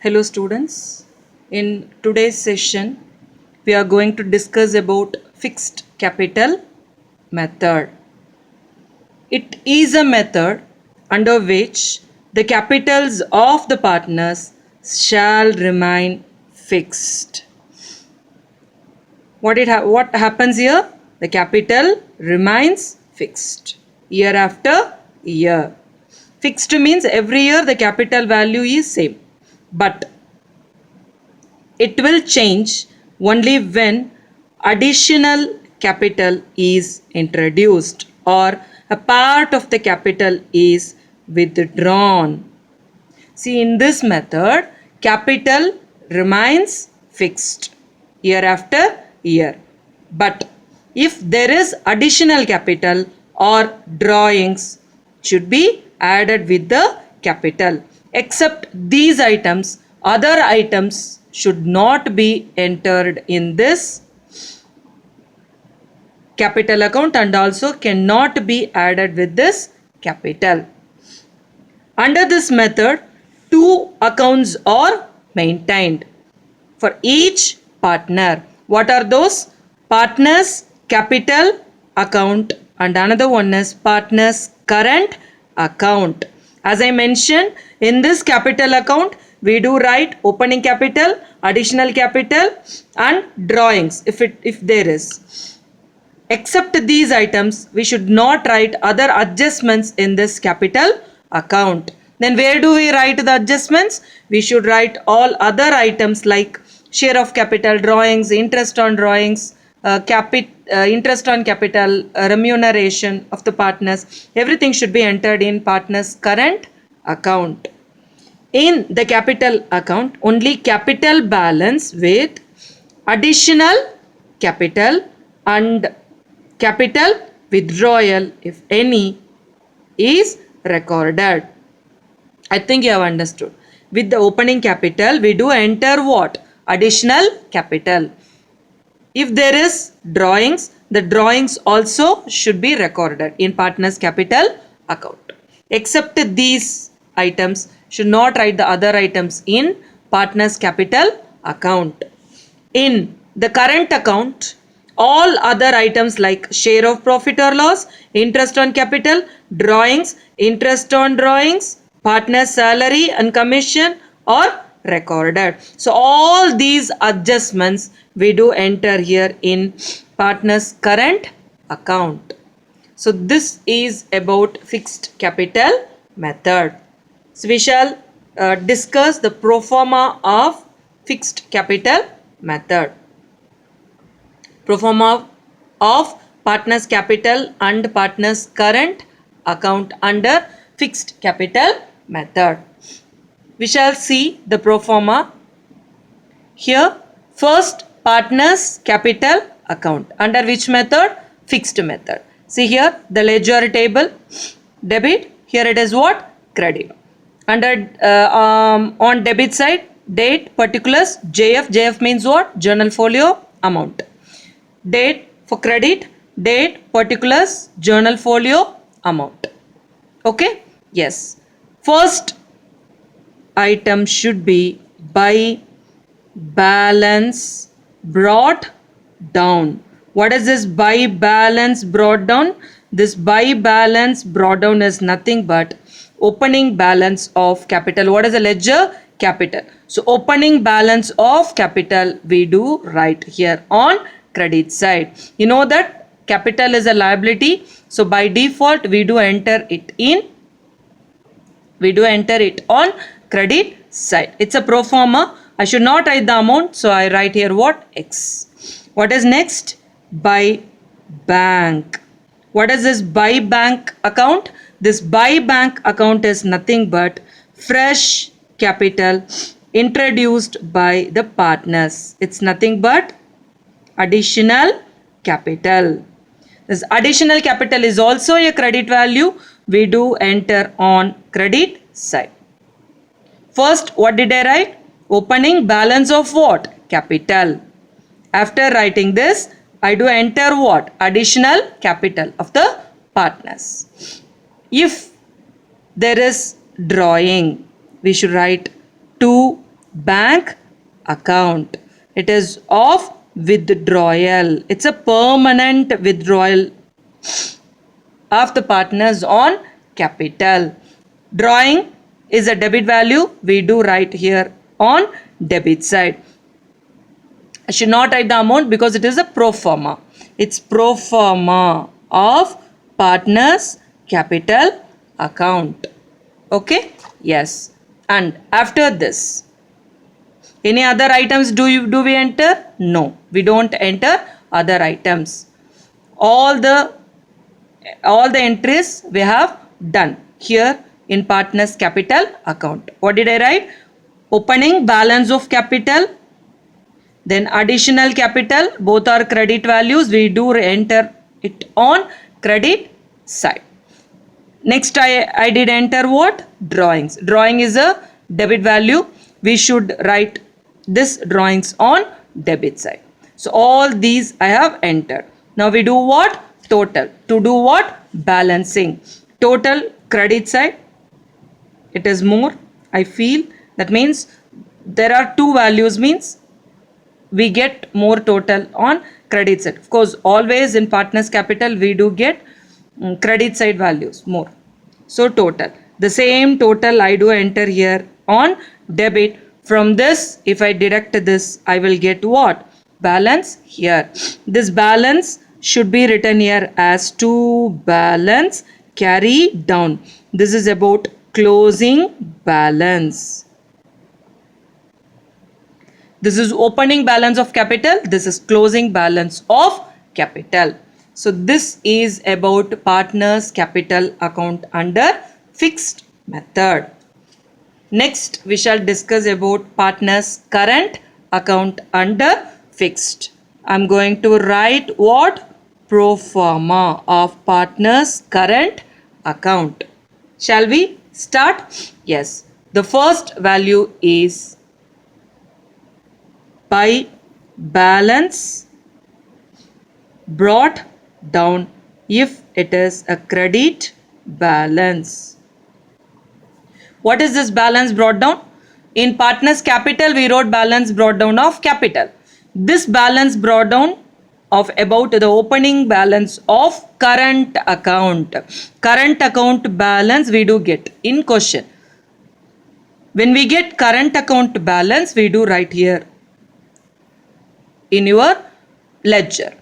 Hello students, in today's session we are going to discuss about fixed capital method. It is a method under which the capitals of the partners shall remain fixed. What happens here? The capital remains fixed year after year. Fixed means every year the capital value is same, but it will change only when additional capital is introduced or a part of the capital is withdrawn. See, in this method, capital remains fixed year after year. But if there is additional capital or drawings should be added with the capital. Except these items, other items should not be entered in this capital account and also cannot be added with this capital. Under this method, two accounts are maintained for each partner. What are those? Partners capital account and another one is partners current account. As I mentioned, in this capital account, we do write opening capital, additional capital and drawings if there is. Except these items, we should not write other adjustments in this capital account. Then where do we write the adjustments? We should write all other items like share of capital, drawings, interest on drawings, interest on capital, remuneration of the partners. Everything should be entered in partners current account. In the capital account, only capital balance with additional capital and capital withdrawal, if any, is recorded. I think you have understood. With the opening capital, we do enter what? Additional capital. If there is drawings, the drawings also should be recorded in partners capital account. Except these items, should not write the other items in partners capital account. In the current account, all other items like share of profit or loss, interest on capital, drawings, interest on drawings, partner's salary and commission are recorded. So all these adjustments we do enter here in partner's current account. So this is about fixed capital method. So we shall discuss the pro forma of fixed capital method. Pro forma of partners capital and partners current account under fixed capital method. We shall see the pro forma here. First, partners capital account under which method? Fixed method. See here the ledger table, debit, here it is what? Credit. Under on debit side, date, particulars, JF. JF means what? Journal folio amount. Date for credit, date, particulars, journal folio amount. Okay? Yes. First item should be by balance brought down. What is this by balance brought down? This by balance brought down is nothing but opening balance of capital. What is a ledger? Capital. So opening balance of capital we do write here on credit side. You know that capital is a liability. So by default we do enter it on credit side. It's a pro forma. I should not write the amount. So I write here what? X. What is next? By bank. What is this by bank account? This by bank account is nothing but fresh capital introduced by the partners. It's nothing but additional capital. This additional capital is also a credit value. We do enter on credit side. First, what did I write? Opening balance of what? Capital. After writing this, I do enter what? Additional capital of the partners. If there is drawing, we should write to bank account. It is of withdrawal. It's a permanent withdrawal of the partners on capital. Drawing is a debit value. We do write here on debit side. I should not write the amount because it is a pro forma. It's pro forma of partners capital account. Okay? Yes. And after this, any other items do we enter? No, we don't enter other items. All the entries we have done here in partners capital account. What did I write? Opening balance of capital, then additional capital, both are credit values. We do enter it on credit side. Next I did enter what? Drawings. Drawing is a debit value. We should write this drawings on debit side. So all these I have entered. Now we do what? Total. To do what? Balancing. Total credit side. It is more, I feel. That means there are two values, means we get more total on credit side. Of course, always in partners capital we do get credit side values more. So total. The same total I do enter here on debit. From this, if I deduct this, I will get what? Balance here. This balance should be written here as to balance carry down. This is about closing balance. This is opening balance of capital. This is closing balance of capital. So this is about partners capital account under fixed method. Next we shall discuss about partners current account under fixed. I am going to write what? Pro forma of partners current account. Shall we start? Yes. The first value is by balance brought down if it is a credit balance. What is this balance brought down? In partners capital we wrote balance brought down of capital. This balance brought down of about the opening balance of current account. Current account balance we do get in question. When we get current account balance, we do write here in your ledger.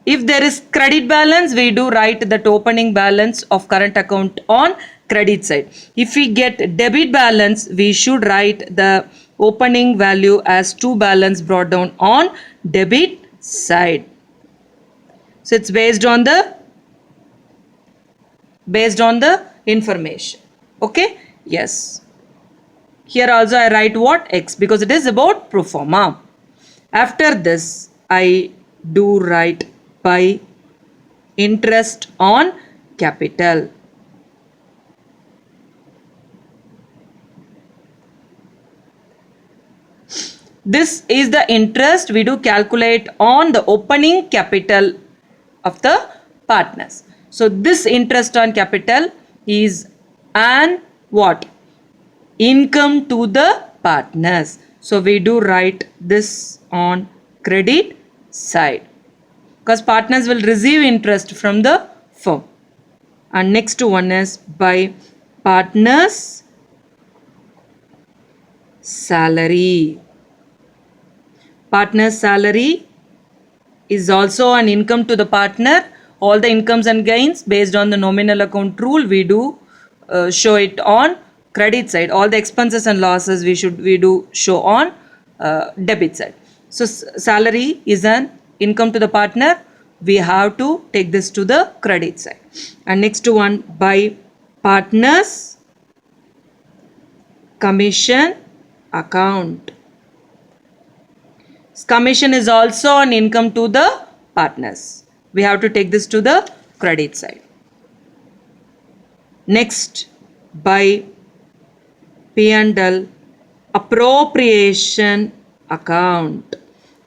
If there is credit balance, we do write that opening balance of current account on credit side. If we get debit balance, we should write the opening value as to balance brought down on debit side. So it's based on the information. Okay? Yes. Here also I write what? X, because it is about pro forma. After this, I do write by interest on capital. This is the interest we do calculate on the opening capital of the partners. So this interest on capital is an what? Income to the partners. So we do write this on credit side, because partners will receive interest from the firm. And next one is by partners salary. Partner's salary is also an income to the partner. All the incomes and gains based on the nominal account rule, we do show it on credit side. All the expenses and losses we do show on debit side. So salary is an income to the partner. We have to take this to the credit side. And next one by partners commission account. Commission is also an income to the partners. We have to take this to the credit side. Next, by P&L appropriation account.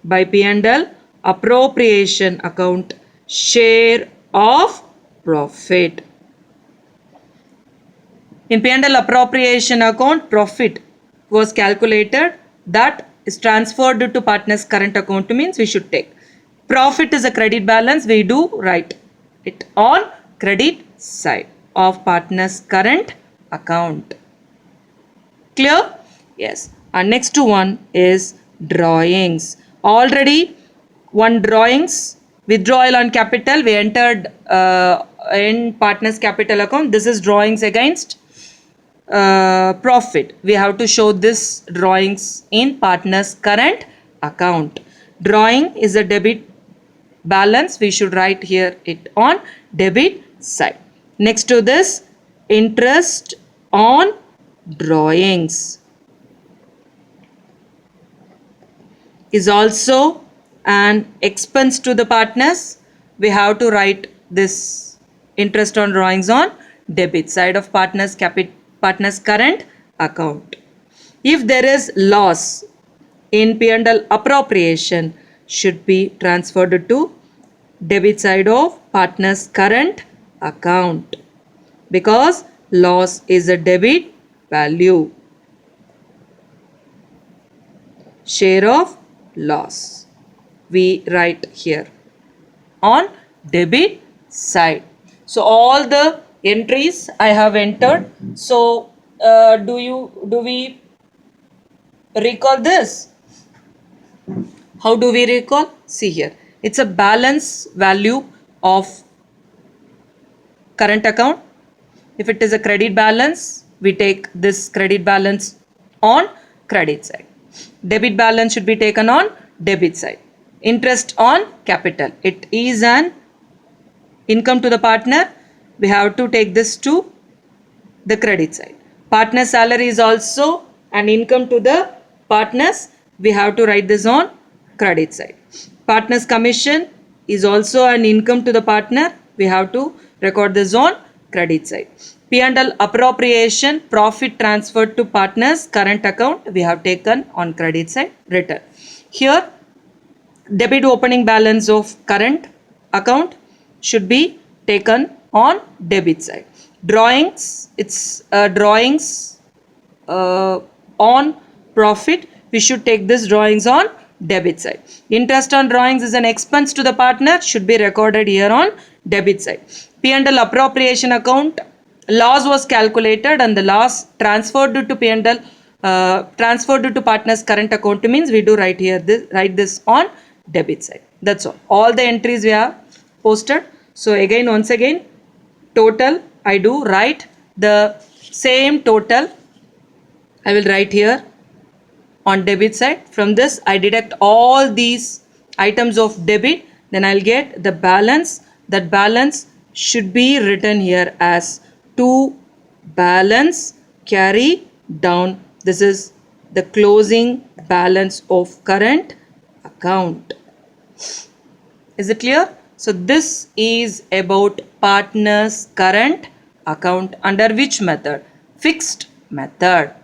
By P&L appropriation account, share of profit. In P&L appropriation account, profit was calculated that is transferred to partner's current account means we should take. Profit is a credit balance, we do write it on credit side of partner's current account. Clear? Yes. And next one is drawings. Already one drawings, withdrawal on capital, we entered in partner's capital account. This is drawings against profit. We have to show this drawings in partner's current account. Drawing is a debit balance. We should write here it on debit side. Next to this, interest on drawings is also an expense to the partners. We have to write this interest on drawings on debit side of partner's current account. If there is loss in P&L appropriation, should be transferred to debit side of partner's current account, because loss is a debit value. Share of loss we write here on debit side. So all the entries I have entered. So do we recall this? How do we recall? See here, it's a balance value of current account. If it is a credit balance, we take this credit balance on credit side. Debit balance should be taken on debit side. Interest on capital, it is an income to the partner. We have to take this to the credit side. Partner salary is also an income to the partners. We have to write this on credit side. Partner's commission is also an income to the partner. We have to record this on credit side. P&L appropriation, profit transferred to partner's current account, we have taken on credit side, written. Here, debit opening balance of current account should be taken on debit side. Drawings, it's drawings on profit, we should take this drawings on debit side. Interest on drawings is an expense to the partner, should be recorded here on debit side. P&L appropriation account, loss was calculated and the loss transferred to P&L transferred to partner's current account means we do write here write this on debit side. That's all the entries we have posted. So again, once again, total I do write the same total I will write here on debit side. From this I deduct all these items of debit, then I'll get the balance. That balance should be written here as to balance carry down. This is the closing balance of current account. Is it clear? So this is about partner's current account under which method? Fixed method.